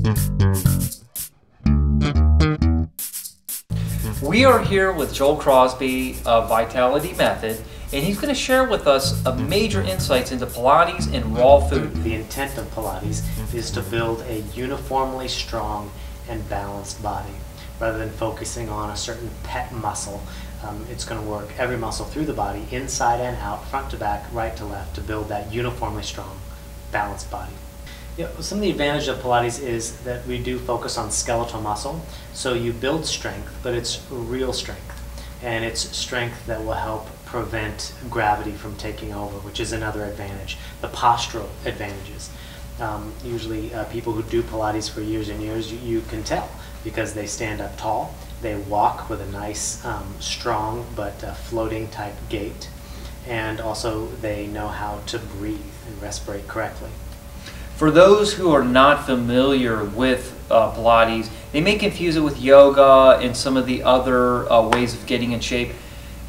We are here with Joel Crosby of Vitality Method, and he's going to share with us major insights into Pilates and raw food. The intent of Pilates is to build a uniformly strong and balanced body. Rather than focusing on a certain pet muscle, it's going to work every muscle through the body, inside and out, front to back, right to left, to build that uniformly strong, balanced body. Some of the advantage of Pilates is that we do focus on skeletal muscle, so you build strength, but it's real strength, and it's strength that will help prevent gravity from taking over, which is another advantage. The postural advantages. Usually people who do Pilates for years and years, you can tell, because they stand up tall, they walk with a nice, strong but floating type gait, and also they know how to breathe and respirate correctly. For those who are not familiar with Pilates, they may confuse it with yoga and some of the other ways of getting in shape.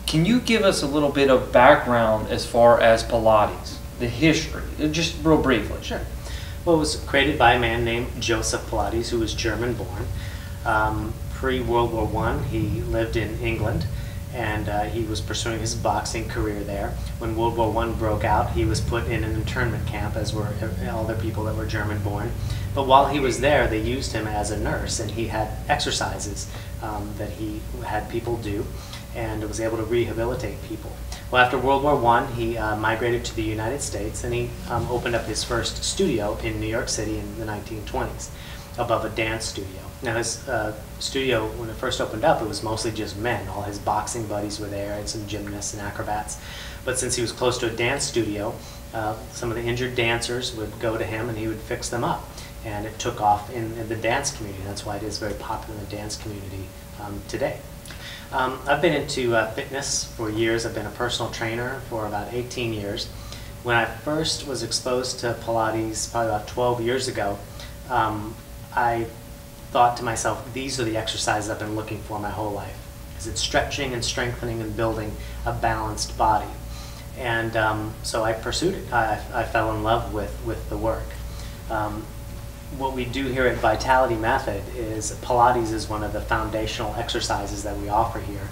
Can you give us a little bit of background as far as Pilates, the history, just real briefly? Sure. Well, it was created by a man named Joseph Pilates, who was German-born. Pre-World War I, he lived in England, and he was pursuing his boxing career there. When World War I broke out, he was put in an internment camp, as were all the people that were German-born. But while he was there, they used him as a nurse, and he had exercises that he had people do, and was able to rehabilitate people. Well, after World War I, he migrated to the United States, and he opened up his first studio in New York City in the 1920s, above a dance studio. Now, his studio, when it first opened up, it was mostly just men. All his boxing buddies were there, and some gymnasts and acrobats. But since he was close to a dance studio, some of the injured dancers would go to him, and he would fix them up. And it took off in the dance community. That's why it is very popular in the dance community today. I've been into fitness for years. I've been a personal trainer for about 18 years. When I first was exposed to Pilates, probably about 12 years ago, I thought to myself, these are the exercises I've been looking for my whole life. Is it stretching and strengthening and building a balanced body? And so I pursued it. I fell in love with the work. What we do here at Vitality Method is Pilates is one of the foundational exercises that we offer here.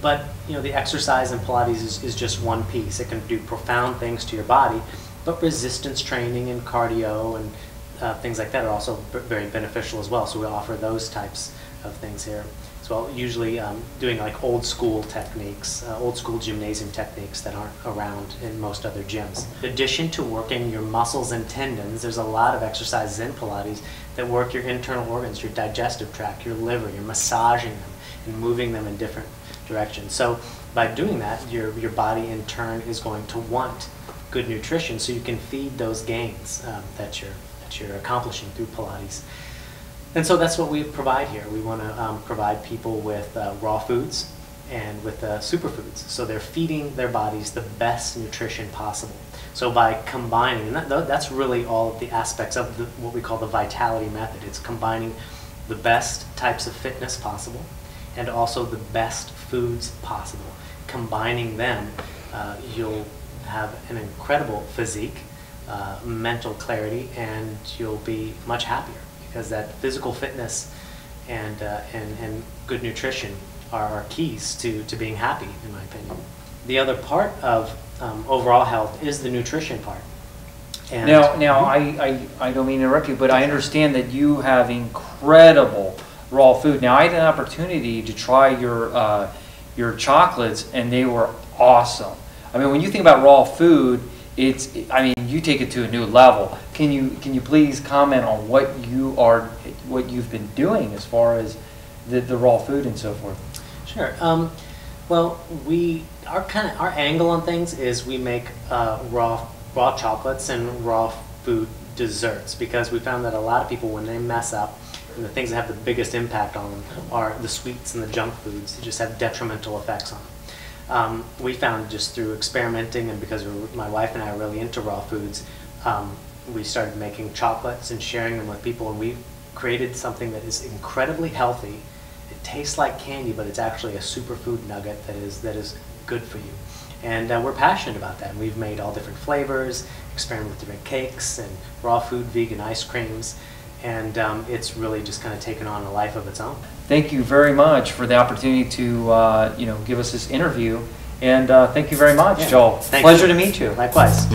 But the exercise in Pilates is just one piece. It can do profound things to your body, but resistance training and cardio and things like that are also very beneficial as well. So we offer those types of things here as well. Usually doing like old school techniques, old school gymnasium techniques that aren't around in most other gyms. In addition to working your muscles and tendons, there's a lot of exercises in Pilates that work your internal organs, your digestive tract, your liver. You're massaging them and moving them in different directions. So by doing that, your body in turn is going to want good nutrition, so you can feed those gains that you're accomplishing through Pilates. And so that's what we provide here. We want to provide people with raw foods and with superfoods, so they're feeding their bodies the best nutrition possible. So by combining, and that's really all of the aspects of what we call the Vitality Method. It's combining the best types of fitness possible and also the best foods possible. Combining them, you'll have an incredible physique, mental clarity, and you'll be much happier, because that physical fitness and good nutrition are keys to being happy, in my opinion. The other part of overall health is the nutrition part. And now I don't mean to interrupt you, but I understand that you have incredible raw food. Now, I had an opportunity to try your chocolates, and they were awesome. I mean, when you think about raw food, you take it to a new level. Can you please comment on what you've been doing as far as the raw food and so forth? Sure. Well, our angle on things is we make raw chocolates and raw food desserts, because we found that a lot of people, when they mess up, and the things that have the biggest impact on them are the sweets and the junk foods. They just have detrimental effects on them. We found, just through experimenting, and because my wife and I are really into raw foods, we started making chocolates and sharing them with people, and we created something that is incredibly healthy. It tastes like candy, but it's actually a superfood nugget that is good for you. And we're passionate about that. And we've made all different flavors, experimented with different cakes and raw food, vegan ice creams. and it's really just kind of taken on a life of its own. Thank you very much for the opportunity to give us this interview, and thank you very much, Joel. Thanks. Pleasure to meet you. Likewise.